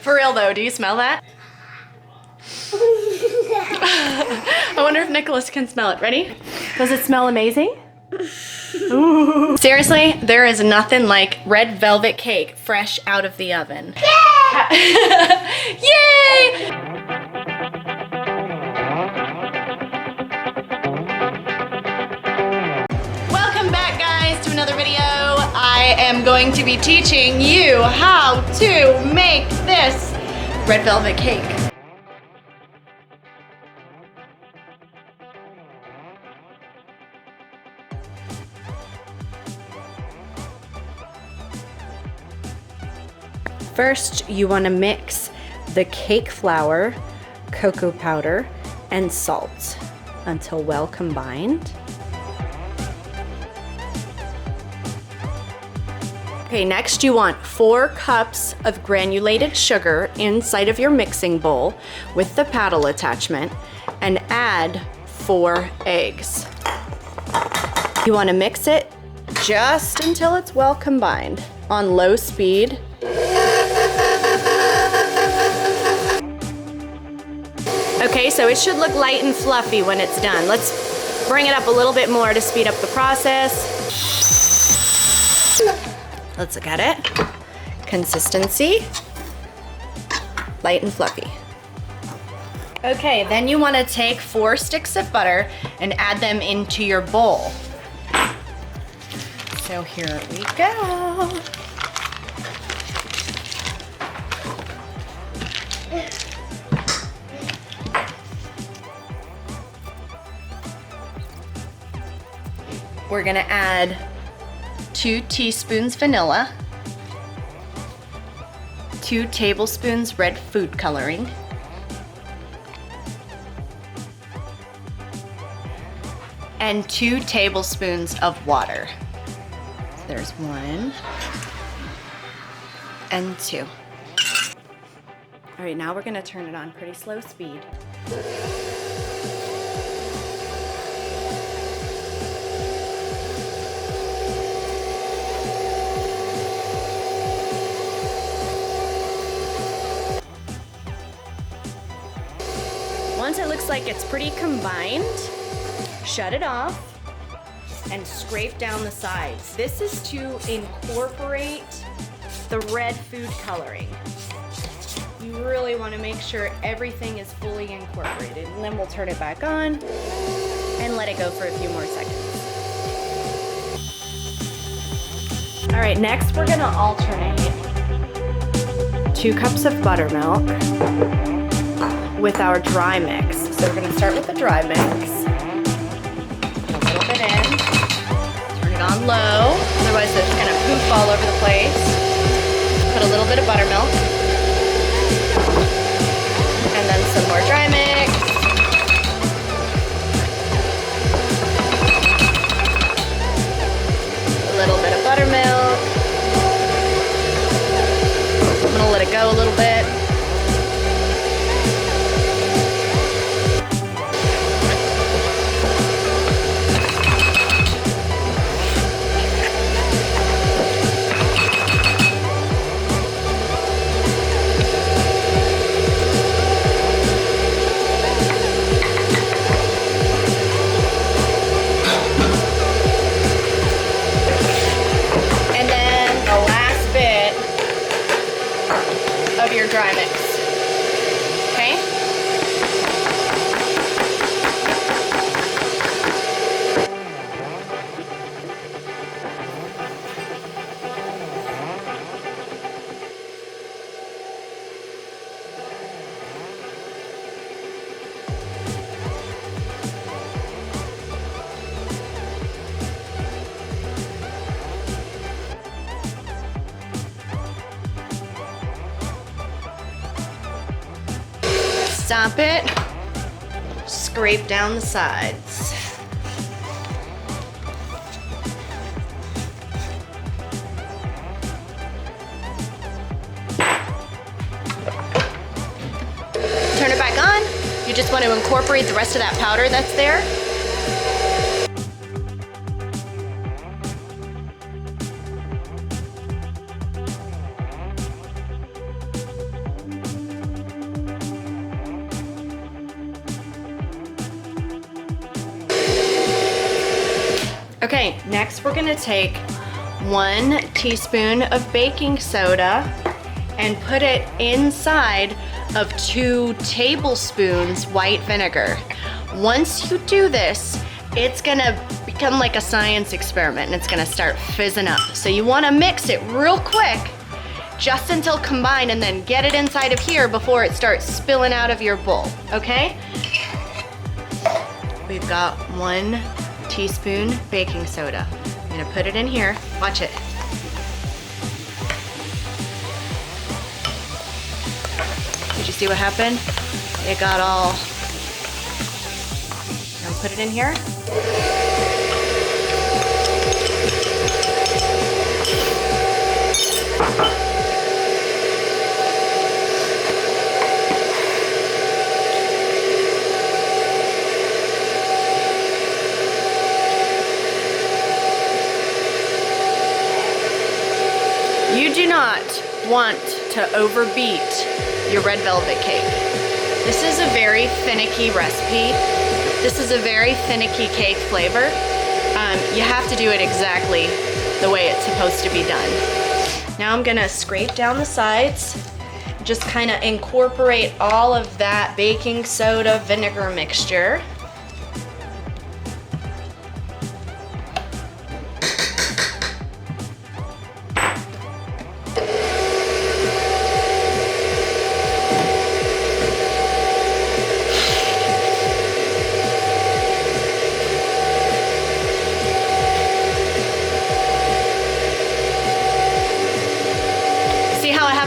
For real though, do you smell that? I wonder if Nicholas can smell it. Ready? Does it smell amazing? Ooh. Seriously, there is nothing like red velvet cake fresh out of the oven. Yay! Welcome back, guys, to another video. I am going to be teaching you how to make this red velvet cake. First, you want to mix the cake flour, cocoa powder, and salt until well combined. Okay, next you want 4 cups of granulated sugar inside of your mixing bowl with the paddle attachment, and add 4 eggs. You want to mix it just until it's well combined on low speed. Okay, so it should look light and fluffy when it's done. Let's bring it up a little bit more to speed up the process. Let's look at it. Consistency, light and fluffy. Okay, then you want to take 4 sticks of butter and add them into your bowl. So here we go. We're gonna add 2 teaspoons vanilla, 2 tablespoons red food coloring, and 2 tablespoons of water. So there's 1 and 2. All right, now we're gonna turn it on pretty slow speed. Once it looks like it's pretty combined, shut it off and scrape down the sides. This is to incorporate the red food coloring. You really want to make sure everything is fully incorporated, and then we'll turn it back on and let it go for a few more seconds. All right, next we're gonna alternate 2 cups of buttermilk with our dry mix. So we're gonna start with the dry mix. Put a little bit in. Turn it on low, otherwise it's gonna poof all over the place. Put a little bit of buttermilk. And then some more dry mix. A little bit of buttermilk. I'm gonna let it go a little bit. Your dry mix. Okay? Stop it, scrape down the sides. Turn it back on. You just want to incorporate the rest of that powder that's there. Okay, next we're gonna take 1 teaspoon of baking soda and put it inside of 2 tablespoons white vinegar. Once you do this, it's gonna become like a science experiment and it's gonna start fizzing up. So you wanna mix it real quick, just until combined, and then get it inside of here before it starts spilling out of your bowl, okay? We've got 1 teaspoon baking soda. I'm gonna put it in here, watch it. Did you see what happened? It got all, now put it in here. You do not want to overbeat your red velvet cake. This is a very finicky recipe. This is a very finicky cake flavor. You have to do it exactly the way it's supposed to be done. Now I'm gonna scrape down the sides, just kind of incorporate all of that baking soda vinegar mixture.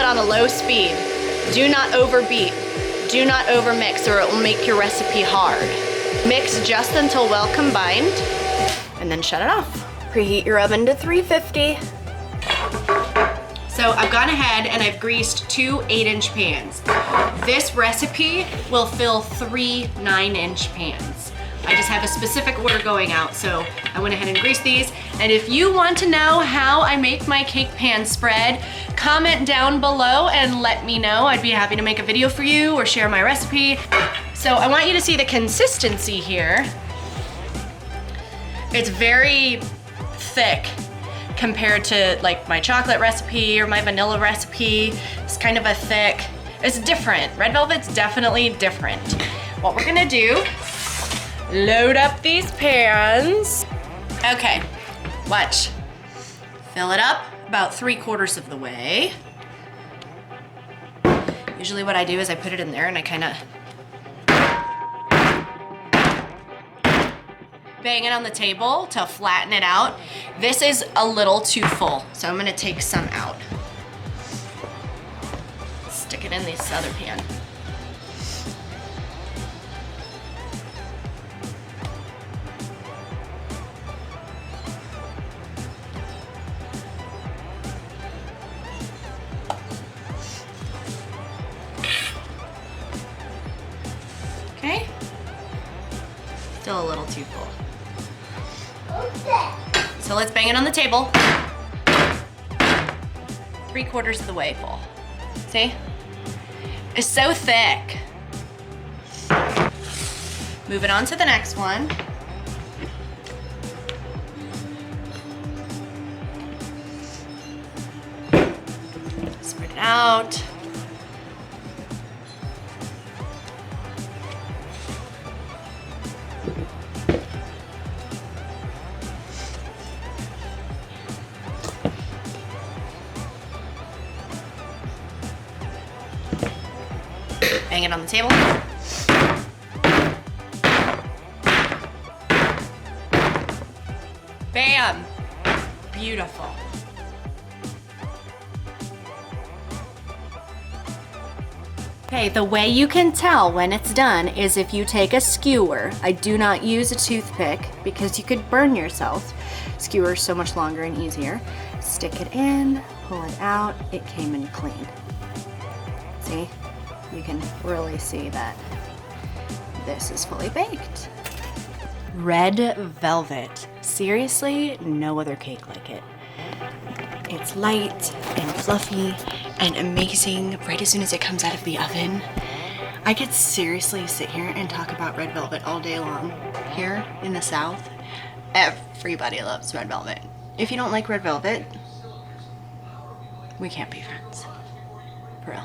On a low speed. Do not overbeat. Do not overmix or it will make your recipe hard. Mix just until well combined and then shut it off. Preheat your oven to 350. So I've gone ahead and I've greased 2 8-inch pans. This recipe will fill 3 9-inch pans. I just have a specific order going out, so I went ahead and greased these. And if you want to know how I make my cake pan spread, comment down below and let me know. I'd be happy to make a video for you or share my recipe. So I want you to see the consistency here. It's very thick compared to like my chocolate recipe or my vanilla recipe. It's kind of a thick, it's different. Red velvet's definitely different. What we're gonna do, load up these pans. Okay, watch. Fill it up about 3/4 of the way. Usually what I do is I put it in there and I kind of bang it on the table to flatten it out. This is a little too full, so I'm gonna take some out. Stick it in this other pan. Okay, still a little too full. So let's bang it on the table. 3/4 of the way full. See? It's so thick. Moving on to the next one. Spread it out. Bang it on the table. Bam! Beautiful. Okay, the way you can tell when it's done is if you take a skewer. I do not use a toothpick because you could burn yourself. Skewer's so much longer and easier. Stick it in, pull it out, it came in clean. See? You can really see that this is fully baked. Red velvet. Seriously, no other cake like it. It's light and fluffy and amazing right as soon as it comes out of the oven. I could seriously sit here and talk about red velvet all day long here in the South. Everybody loves red velvet. If you don't like red velvet, we can't be friends. For real.